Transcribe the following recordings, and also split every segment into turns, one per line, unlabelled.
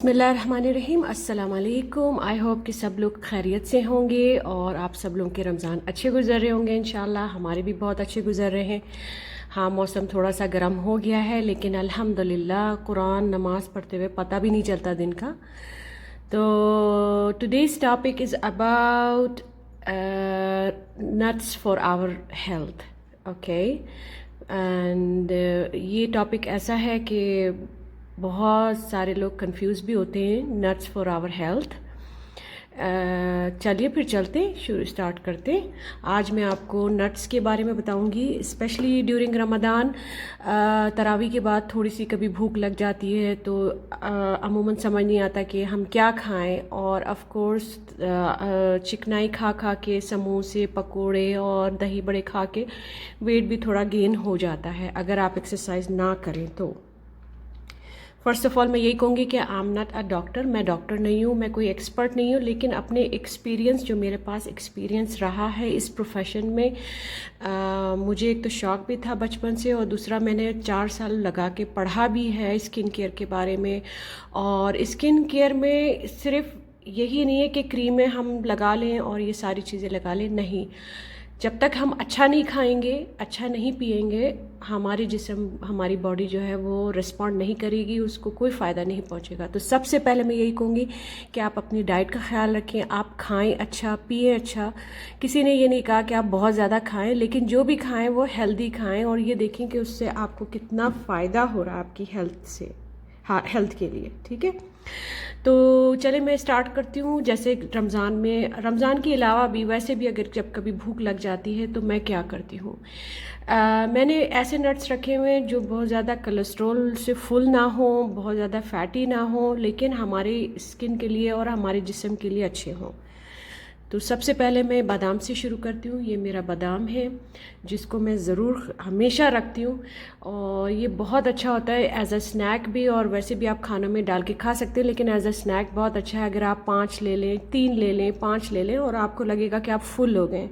बिस्मिल्लाहिर्रहमानिर्रहीम। अस्सलाम वालेकुम। आई होप कि सब लोग खैरियत से होंगे और आप सब लोगों के रमज़ान अच्छे गुजर रहे होंगे इंशाल्लाह। हमारे भी बहुत अच्छे गुजर रहे हैं। हाँ, मौसम थोड़ा सा गर्म हो गया है लेकिन अल्हम्दुलिल्लाह कुरान नमाज़ पढ़ते हुए पता भी नहीं चलता दिन का। तो today's topic is about nuts for our health. Okay, and ये टॉपिक ऐसा है कि बहुत सारे लोग कंफ्यूज भी होते हैं नट्स फॉर आवर हेल्थ। चलिए फिर चलते शुरू स्टार्ट करते हैं। आज मैं आपको नट्स के बारे में बताऊंगी, स्पेशली ड्यूरिंग रमज़ान। तरावी के बाद थोड़ी सी कभी भूख लग जाती है तो अमूमन समझ नहीं आता कि हम क्या खाएं, और ऑफ कोर्स चिकनाई खा खा के, समोसे पकोड़े और दही बड़े खा के वेट भी थोड़ा गेन हो जाता है अगर आप एक्सरसाइज ना करें तो। फ़र्स्ट ऑफ़ ऑल मैं यही कहूँगी कि I am not a doctor. मैं डॉक्टर नहीं हूँ, मैं कोई एक्सपर्ट नहीं हूँ, लेकिन अपने एक्सपीरियंस, जो मेरे पास एक्सपीरियंस रहा है इस प्रोफेशन में, मुझे एक तो शौक़ भी था बचपन से, और दूसरा मैंने 4 साल लगा के पढ़ा भी है स्किन केयर के बारे में। और स्किन केयर में सिर्फ यही नहीं है कि क्रीमें हम लगा लें और ये सारी चीज़ें लगा लें, नहीं। जब तक हम अच्छा नहीं खाएंगे, अच्छा नहीं पिएंगे, हमारी जिस्म, हमारी बॉडी जो है वो रिस्पॉन्ड नहीं करेगी, उसको कोई फ़ायदा नहीं पहुंचेगा। तो सबसे पहले मैं यही कहूँगी कि आप अपनी डाइट का ख्याल रखें, आप खाएं अच्छा, पिएं अच्छा। किसी ने ये नहीं कहा कि आप बहुत ज़्यादा खाएं, लेकिन जो भी खाएं वो हेल्दी खाएं, और ये देखें कि उससे आपको कितना फ़ायदा हो रहा है आपकी हेल्थ से, हाँ, हेल्थ के लिए। ठीक है, तो चले मैं स्टार्ट करती हूँ। जैसे रमज़ान में, रमज़ान के अलावा भी वैसे भी अगर जब कभी भूख लग जाती है तो मैं क्या करती हूँ, मैंने ऐसे नट्स रखे हुए हैं जो बहुत ज़्यादा कोलेस्ट्रॉल से फुल ना हो, बहुत ज़्यादा फैटी ना हो, लेकिन हमारी स्किन के लिए और हमारे जिस्म के लिए अच्छे हों। तो सबसे पहले मैं बादाम से शुरू करती हूँ। ये मेरा बादाम है जिसको मैं ज़रूर हमेशा रखती हूँ, और ये बहुत अच्छा होता है एज अ स्नैक भी, और वैसे भी आप खानों में डाल के खा सकते हैं, लेकिन एज अ स्नैक बहुत अच्छा है। अगर आप 5 ले लें, 3 ले लें, 5 ले लें, और आपको लगेगा कि आप फुल हो गए।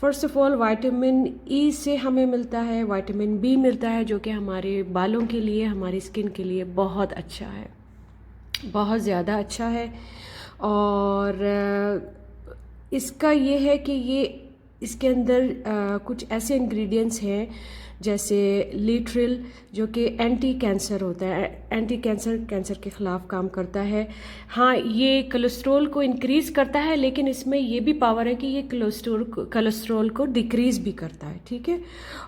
First of all vitamin E से हमें मिलता है, विटामिन बी मिलता है, जो कि हमारे बालों के लिए, हमारी स्किन के लिए बहुत अच्छा है, बहुत ज़्यादा अच्छा है। और इसका ये है कि ये इसके अंदर कुछ ऐसे इंग्रेडिएंट्स हैं जैसे लीट्रिल, जो कि एंटी कैंसर होता है, एंटी कैंसर के ख़िलाफ़ काम करता है। हाँ, ये कोलेस्ट्रॉल को इंक्रीज़ करता है, लेकिन इसमें ये भी पावर है कि ये कोलेस्ट्रॉल को डिक्रीज़ भी करता है। ठीक है,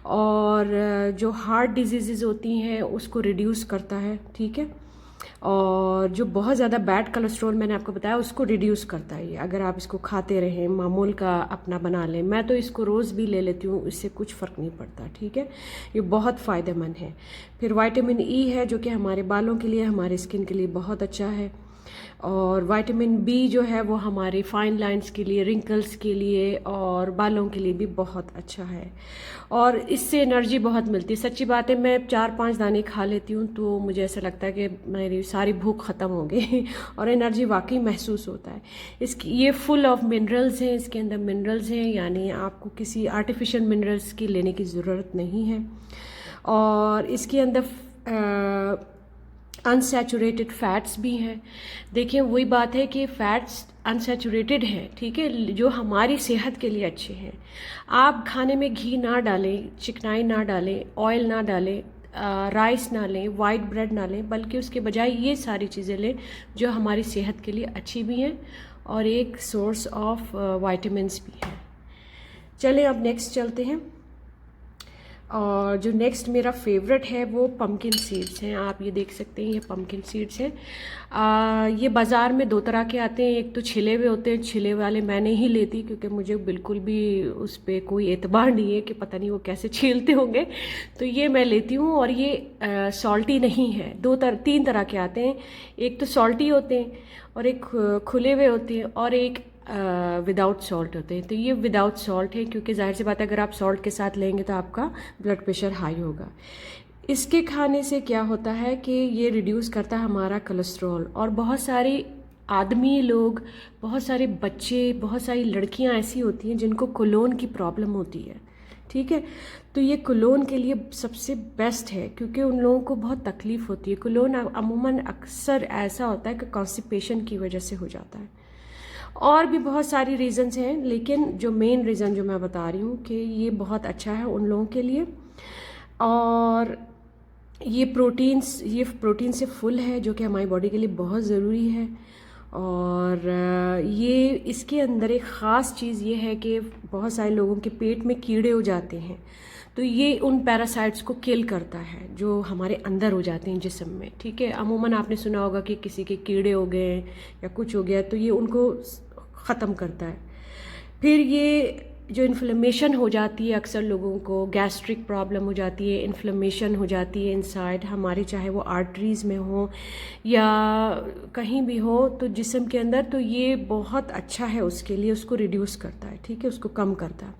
और जो हार्ट डिजीज़ होती हैं उसको रिड्यूस करता है। ठीक है, और जो बहुत ज़्यादा बैड कोलेस्ट्रॉल मैंने आपको बताया उसको रिड्यूस करता है ये, अगर आप इसको खाते रहें, मामूल का अपना बना लें। मैं तो इसको रोज़ भी ले लेती हूँ, इससे कुछ फ़र्क नहीं पड़ता। ठीक है, ये बहुत फ़ायदेमंद है। फिर विटामिन ई है जो कि हमारे बालों के लिए, हमारे स्किन के लिए बहुत अच्छा है। और विटामिन बी जो है वो हमारे फाइन लाइंस के लिए, रिंकल्स के लिए और बालों के लिए भी बहुत अच्छा है, और इससे एनर्जी बहुत मिलती है। सच्ची बात है, मैं 4-5 दाने खा लेती हूँ तो मुझे ऐसा लगता है कि मेरी सारी भूख ख़त्म हो गई और एनर्जी वाकई महसूस होता है। इसकी ये फुल ऑफ मिनरल्स हैं, इसके अंदर मिनरल्स हैं, यानी आपको किसी आर्टिफिशियल मिनरल्स की लेने की ज़रूरत नहीं है। और इसके अंदर अनसैचुरेटेड फ़ैट्स भी हैं। देखिए, वही बात है कि फ़ैट्स अनसैचुरेटेड हैं, ठीक है, जो हमारी सेहत के लिए अच्छे हैं। आप खाने में घी ना डालें, चिकनाई ना डालें, ऑयल ना डालें, राइस ना लें, वाइट ब्रेड ना लें, बल्कि उसके बजाय ये सारी चीज़ें लें जो हमारी सेहत के लिए अच्छी भी हैं और एक सोर्स ऑफ विटामिन्स भी हैं। चलें अब नेक्स्ट चलते हैं। और जो नेक्स्ट मेरा फेवरेट है वो पम्पकिन सीड्स हैं। आप ये देख सकते हैं, ये पम्पकिन सीड्स हैं। ये बाज़ार में 2 तरह के आते हैं, एक तो छिले हुए होते हैं। छिले वाले मैं नहीं लेती क्योंकि मुझे बिल्कुल भी उस पर कोई एतबार नहीं है कि पता नहीं वो कैसे छीलते होंगे, तो ये मैं लेती हूँ। और ये सॉल्टी नहीं है। 3 तरह के आते हैं, एक तो सॉल्टी होते हैं और एक खुले हुए होते हैं, और एक विदाउट सॉल्ट होते हैं। तो ये विदाउट सॉल्ट है क्योंकि जाहिर सी बात है अगर आप सॉल्ट के साथ लेंगे तो आपका ब्लड प्रेशर हाई होगा। इसके खाने से क्या होता है कि ये रिड्यूस करता है हमारा कोलेस्ट्रॉल। और बहुत सारे आदमी लोग, बहुत सारे बच्चे, बहुत सारी लड़कियां ऐसी होती हैं जिनको कोलोन की प्रॉब्लम होती है। ठीक है। तो ये कोलोन के लिए सबसे बेस्ट है, क्योंकि उन लोगों को बहुत तकलीफ़ होती है। कोलोन अमूमन अक्सर ऐसा होता है कि कॉन्स्टिपेशन की वजह से हो जाता है, और भी बहुत सारी रीज़न्स हैं, लेकिन जो मेन रीज़न जो मैं बता रही हूँ कि ये बहुत अच्छा है उन लोगों के लिए। और ये प्रोटीन से फुल है, जो कि हमारी बॉडी के लिए बहुत ज़रूरी है। और ये इसके अंदर एक ख़ास चीज़ ये है कि बहुत सारे लोगों के पेट में कीड़े हो जाते हैं, तो ये उन पैरासाइट्स को किल करता है जो हमारे अंदर हो जाते हैं जिस्म में, ठीक है। अमूमन आपने सुना होगा कि किसी के कीड़े हो गए या कुछ हो गया, तो ये उनको ख़त्म करता है। फिर ये जो इन्फ्लेमेशन हो जाती है, अक्सर लोगों को गैस्ट्रिक प्रॉब्लम हो जाती है, इन्फ्लेमेशन हो जाती है इनसाइड हमारे, चाहे वो आर्टरीज़ में हो या कहीं भी हो, तो जिस्म के अंदर, तो ये बहुत अच्छा है उसके लिए, उसको रिड्यूस करता है, ठीक है, उसको कम करता है।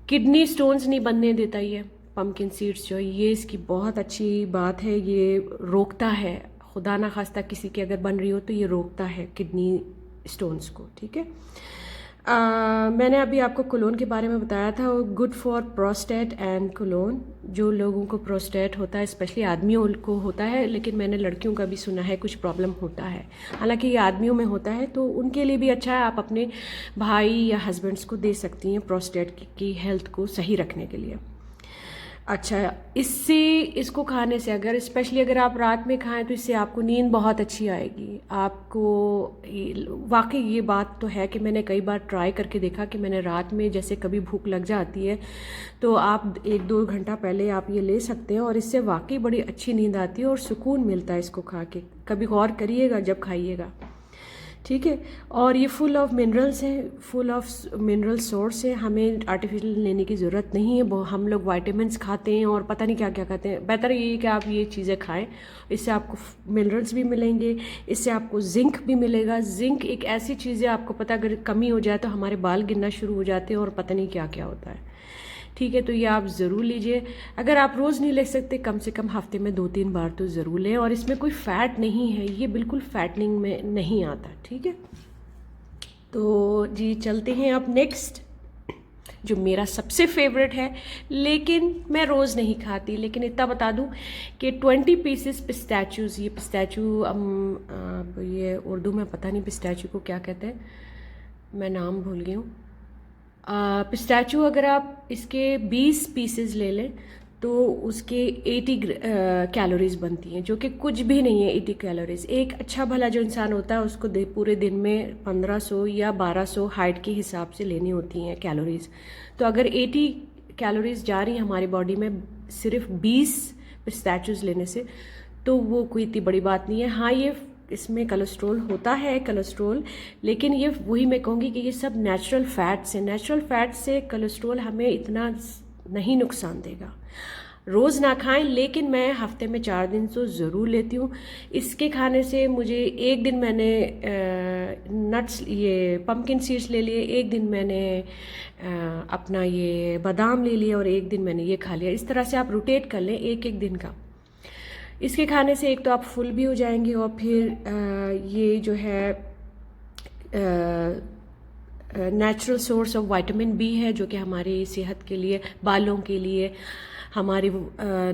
किडनी स्टोन्स नहीं बनने देता ये पम्पकिन सीड्स जो, ये इसकी बहुत अच्छी बात है, ये रोकता है, खुदा ना खास्ता किसी की अगर बन रही हो तो ये रोकता है किडनी स्टोन्स को, ठीक है। मैंने अभी आपको कोलोन के बारे में बताया था, good for prostate and colon. जो लोगों को प्रोस्टेट होता है, स्पेशली आदमियों को होता है, लेकिन मैंने लड़कियों का भी सुना है कुछ प्रॉब्लम होता है, हालांकि ये आदमियों में होता है, तो उनके लिए भी अच्छा है। आप अपने भाई या हस्बैंड्स को दे सकती हैं प्रोस्टेट की हेल्थ को सही रखने के लिए। अच्छा, इसको खाने से, अगर स्पेशली अगर आप रात में खाएं तो इससे आपको नींद बहुत अच्छी आएगी आपको। वाकई ये बात तो है कि मैंने कई बार ट्राई करके देखा कि मैंने रात में जैसे कभी भूख लग जाती है तो आप 1-2 घंटा पहले आप ये ले सकते हैं, और इससे वाकई बड़ी अच्छी नींद आती है और सुकून मिलता है इसको खा के। कभी गौर करिएगा जब खाइएगा, ठीक है। और ये फुल ऑफ मिनरल्स हैं, फुल ऑफ मिनरल सोर्स है, हमें आर्टिफिशियल लेने की ज़रूरत नहीं है। हम लोग वाइटामिन्स खाते हैं और पता नहीं क्या क्या खाते हैं। बेहतर ये है कि आप ये चीज़ें खाएं, इससे आपको मिनरल्स भी मिलेंगे, इससे आपको जिंक भी मिलेगा। जिंक एक ऐसी चीज़ है, आपको पता अगर कमी हो जाए तो हमारे बाल गिरना शुरू हो जाते हैं और पता नहीं क्या क्या होता है, ठीक है। तो ये आप ज़रूर लीजिए। अगर आप रोज़ नहीं ले सकते, कम से कम हफ्ते में 2-3 बार तो ज़रूर लें। और इसमें कोई फ़ैट नहीं है, ये बिल्कुल फैटनिंग में नहीं आता, ठीक है। तो जी चलते हैं अब नेक्स्ट, जो मेरा सबसे फेवरेट है, लेकिन मैं रोज़ नहीं खाती, लेकिन इतना बता दूं कि 20 पीसेस पिस्ताचूज़, ये पिस्ताचू अब ये उर्दू में पता नहीं पिस्ताचू को क्या कहते हैं, मैं नाम भूल गई हूँ। पिस्ताचू अगर आप इसके 20 पीसेस ले लें तो उसके 80 कैलोरीज़ बनती हैं, जो कि कुछ भी नहीं है। 80 कैलोरीज़, एक अच्छा भला जो इंसान होता है उसको पूरे दिन में 1500 या 1200 हाइट के हिसाब से लेनी होती हैं कैलोरीज़। तो अगर 80 कैलोरीज़ जा रही हैं हमारी बॉडी में सिर्फ 20 पिस्ताचूज़ लेने से, तो वो कोई इतनी बड़ी बात नहीं है। हाँ, ये इसमें कोलेस्ट्रॉल होता है, कोलेस्ट्रॉल, लेकिन ये वही मैं कहूँगी कि ये सब नेचुरल फैट्स हैं। नेचुरल फैट से कोलेस्ट्रॉल हमें इतना नहीं नुकसान देगा। रोज़ ना खाएं, लेकिन मैं हफ्ते में 4 दिन तो ज़रूर लेती हूँ। इसके खाने से मुझे एक दिन मैंने नट्स, ये पम्पकिन सीड्स ले लिए, एक दिन मैंने अपना ये बादाम ले लिया, और एक दिन मैंने ये खा लिया। इस तरह से आप रोटेट कर लें एक एक दिन का। इसके खाने से एक तो आप फुल भी हो जाएंगे, और फिर ये जो है natural source of vitamin B है, जो कि हमारी सेहत के लिए, बालों के लिए, हमारे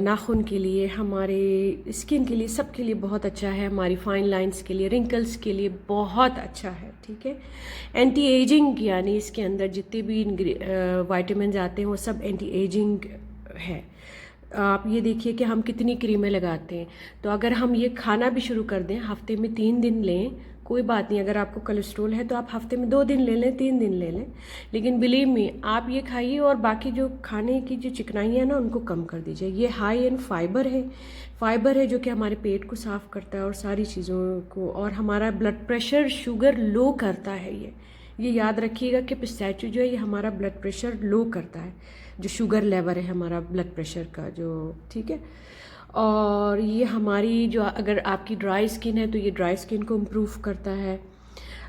नाखून के लिए, हमारे स्किन के लिए, सब के लिए बहुत अच्छा है। हमारी फाइन लाइंस के लिए, रिंकल्स के लिए बहुत अच्छा है, ठीक है। एंटी एजिंग, यानी इसके अंदर जितने भी विटामिन आते हैं वो सब एंटी एजिंग है। आप ये देखिए कि हम कितनी क्रीमें लगाते हैं, तो अगर हम ये खाना भी शुरू कर दें, हफ्ते में 3 दिन लें, कोई बात नहीं। अगर आपको कोलेस्ट्रॉल है तो आप हफ्ते में 2 दिन ले लें, 3 दिन ले लें, लेकिन बिलीव मी आप ये खाइए, और बाकी जो खाने की जो चिकनाई है ना उनको कम कर दीजिए। ये हाई इन फाइबर है जो कि हमारे पेट को साफ़ करता है और सारी चीज़ों को, और हमारा ब्लड प्रेशर, शुगर लो करता है। ये याद रखिएगा कि पिस्ताचू जो है ये हमारा ब्लड प्रेशर लो करता है, जो शुगर लेवल है हमारा ब्लड प्रेशर का, जो, ठीक है। और ये हमारी जो, अगर आपकी ड्राई स्किन है तो ये ड्राई स्किन को इम्प्रूव करता है।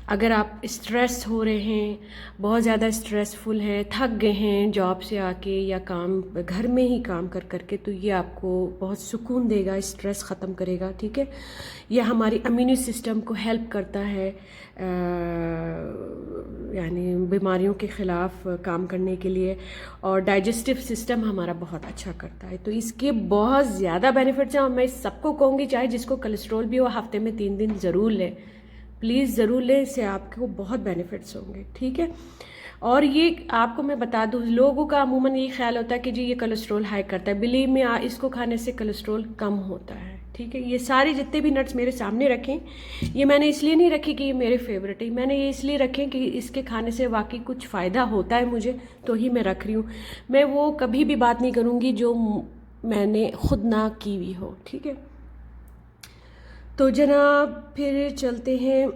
अगर आप स्ट्रेस हो रहे हैं, बहुत ज़्यादा स्ट्रेसफुल हैं, थक गए हैं जॉब से आके या काम घर में ही काम कर करके, तो ये आपको बहुत सुकून देगा, स्ट्रेस ख़त्म करेगा। ठीक है, ये हमारी इम्यून सिस्टम को हेल्प करता है यानी बीमारियों के ख़िलाफ़ काम करने के लिए, और डाइजेस्टिव सिस्टम हमारा बहुत अच्छा करता है। तो इसके बहुत ज़्यादा बेनिफिट्स हैं और मैं सबको कहूँगी चाहे जिसको कोलेस्ट्रॉल भी हो हफ्ते में 3 दिन ज़रूर लें, प्लीज़ ज़रूर लें, इससे आपको बहुत बेनिफिट्स होंगे। ठीक है, और ये आपको मैं बता दूँ, लोगों का अमूमन ये ख्याल होता है कि जी ये कोलेस्ट्रॉल हाई करता है। बिलीव में इसको खाने से कोलेस्ट्रॉल कम होता है। ठीक है, ये सारे जितने भी नट्स मेरे सामने रखें, ये मैंने इसलिए नहीं रखे कि ये मेरे फेवरेट है, मैंने ये इसलिए रखे कि इसके खाने से वाकई कुछ फ़ायदा होता है मुझे, तो ही मैं रख रही हूँ। मैं वो कभी भी बात नहीं करूँगी जो मैंने खुद ना की हुई हो। ठीक है, तो जनाब फिर चलते हैं।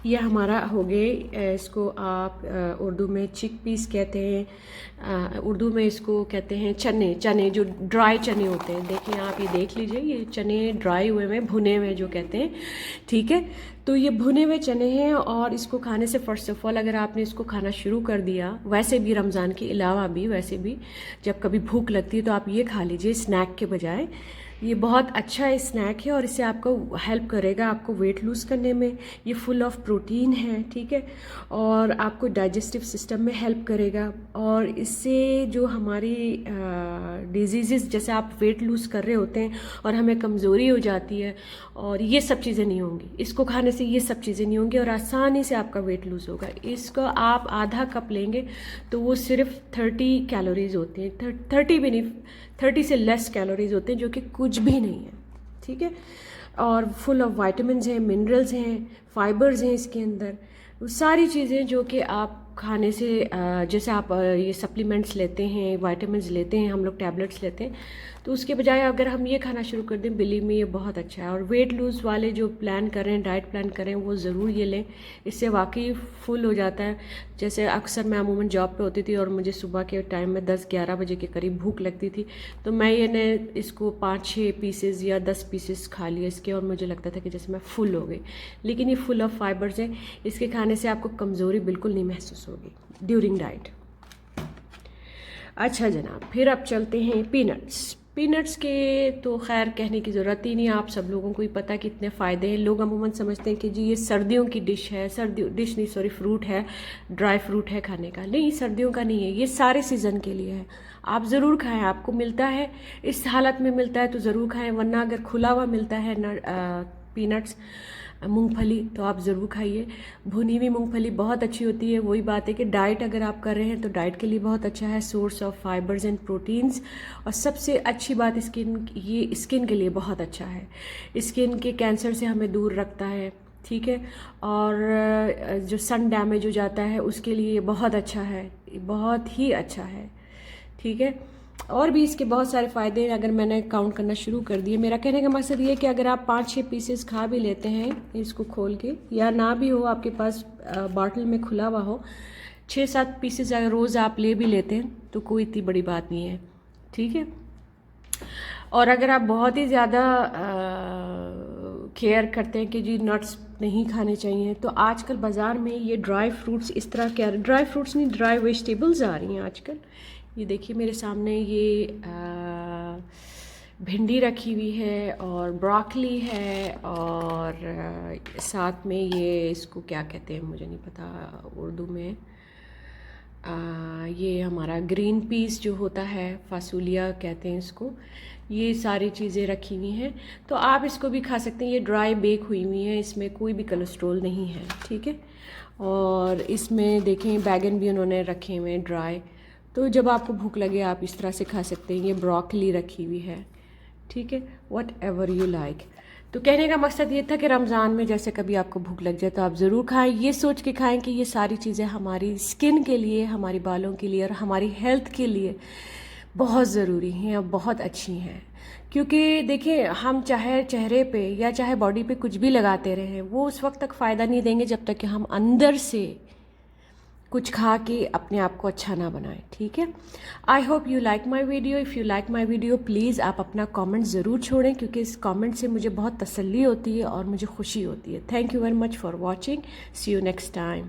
यह हमारा हो गए, इसको आप उर्दू में चिक पीस कहते हैं, उर्दू में इसको कहते हैं चने जो ड्राई चने होते हैं। देखिए आप ये देख लीजिए, ये चने ड्राई हुए हैं, भुने हुए जो कहते हैं। ठीक है, तो ये भुने हुए चने हैं और इसको खाने से फ़र्स्ट ऑफ ऑल अगर आपने इसको खाना शुरू कर दिया, वैसे भी रमज़ान के अलावा भी वैसे भी जब कभी भूख लगती है तो आप ये खा लीजिए स्नैक के बजाय। ये बहुत अच्छा स्नैक है और इससे आपको हेल्प करेगा आपको वेट लूज़ करने में। ये फुल ऑफ प्रोटीन है। ठीक है, और आपको डाइजेस्टिव सिस्टम में हेल्प करेगा, और इससे जो हमारी डिजीज़, जैसे आप वेट लूज़ कर रहे होते हैं और हमें कमज़ोरी हो जाती है, और ये सब चीज़ें नहीं होंगी। इसको खाने से ये सब चीज़ें नहीं होंगी और आसानी से आपका वेट लूज़ होगा। इसको आप आधा कप लेंगे तो वो सिर्फ 30 कैलोरीज़ होती हैं, 30 भी नहीं, 30 से लेस कैलोरीज होते हैं, जो कि कुछ भी नहीं है। ठीक है, और फुल ऑफ वाइटामिन्स हैं, मिनरल्स हैं, फाइबर्स हैं इसके अंदर, सारी चीज़ें जो कि आप खाने से जैसे आप ये सप्लीमेंट्स लेते हैं, वाइटामिन्स लेते हैं, हम लोग टैबलेट्स लेते हैं, तो उसके बजाय अगर हम ये खाना शुरू कर दें, बिलीव में ये बहुत अच्छा है। और वेट लूज़ वाले जो प्लान कर रहे हैं, डाइट प्लान कर रहे हैं, वो ज़रूर ये लें, इससे वाकई फुल हो जाता है। जैसे अक्सर मैं अमूमन जॉब पे होती थी और मुझे सुबह के टाइम में 10-11 बजे के करीब भूख लगती थी, तो मैं ये ने इसको 5-6 पीसेस या 10 पीसेस खा लिए इसके, और मुझे लगता था कि जैसे मैं फुल हो गई। लेकिन ये फुल ऑफ फाइबर्स है, इसके खाने से आपको कमज़ोरी बिल्कुल नहीं महसूस होगी ड्यूरिंग डाइट। अच्छा जनाब, फिर अब चलते हैं पीनट्स। पीनट्स के तो खैर कहने की ज़रूरत ही नहीं, आप सब लोगों को ही पता कि इतने फ़ायदे हैं। लोग अमूमन समझते हैं कि जी ये सर्दियों की डिश है, डिश नहीं सॉरी फ्रूट है, ड्राई फ्रूट है खाने का। नहीं, सर्दियों का नहीं है, ये सारे सीज़न के लिए है। आप ज़रूर खाएं, आपको मिलता है इस हालत में मिलता है तो ज़रूर खाएं, वरना अगर खुला हुआ मिलता है पीनट्स, मूंगफली, तो आप ज़रूर खाइए। भुनी हुई मूंगफली बहुत अच्छी होती है। वही बात है कि डाइट अगर आप कर रहे हैं तो डाइट के लिए बहुत अच्छा है, source of fibres and proteins. और सबसे अच्छी बात ये स्किन के लिए बहुत अच्छा है, स्किन के कैंसर से हमें दूर रखता है। ठीक है, और जो सन डैमेज हो जाता है उसके लिए बहुत अच्छा है, बहुत ही अच्छा है। ठीक है, और भी इसके बहुत सारे फ़ायदे हैं, अगर मैंने काउंट करना शुरू कर दिए। मेरा कहने का मकसद ये है कि अगर आप 5-6 पीसेस खा भी लेते हैं इसको खोल के, या ना भी हो आपके पास बॉटल में खुला हुआ हो, 6-7 पीसेस अगर रोज़ आप ले भी लेते हैं तो कोई इतनी बड़ी बात नहीं है। ठीक है, और अगर आप बहुत ही ज़्यादा केयर करते हैं कि जी नट्स नहीं खाने चाहिए, तो आजकल बाज़ार में ये ड्राई फ्रूट्स इस तरह के, ड्राई फ्रूट्स नहीं, ड्राई वेजिटेबल्स आ रही हैं आजकल। ये देखिए मेरे सामने ये भिंडी रखी हुई है और ब्रोकली है, और साथ में ये इसको क्या कहते हैं मुझे नहीं पता उर्दू में, ये हमारा ग्रीन पीस जो होता है, फासूलिया कहते हैं इसको। ये सारी चीज़ें रखी हुई हैं, तो आप इसको भी खा सकते हैं। ये ड्राई बेक हुई हुई है, इसमें कोई भी कोलेस्ट्रॉल नहीं है। ठीक है, और इसमें देखें बैगन भी उन्होंने रखे हुए हैं ड्राई, तो जब आपको भूख लगे आप इस तरह से खा सकते हैं। ये ब्रोकली रखी हुई है। ठीक है, वट एवर यू लाइक। तो कहने का मकसद ये था कि रमज़ान में जैसे कभी आपको भूख लग जाए तो आप ज़रूर खाएं, ये सोच के खाएं कि ये सारी चीज़ें हमारी स्किन के लिए, हमारी बालों के लिए और हमारी हेल्थ के लिए बहुत ज़रूरी हैं और बहुत अच्छी हैं। क्योंकि देखिए, हम चाहे चेहरे पे या चाहे बॉडी पे कुछ भी लगाते रहें, वो उस वक्त तक फ़ायदा नहीं देंगे जब तक कि हम अंदर से कुछ खा के अपने आप को अच्छा ना बनाएं, ठीक है। I hope you like my video. If you like my video please आप अपना कमेंट ज़रूर छोड़ें, क्योंकि इस कमेंट से मुझे बहुत तसल्ली होती है और मुझे खुशी होती है। Thank you very much for watching. See you next time.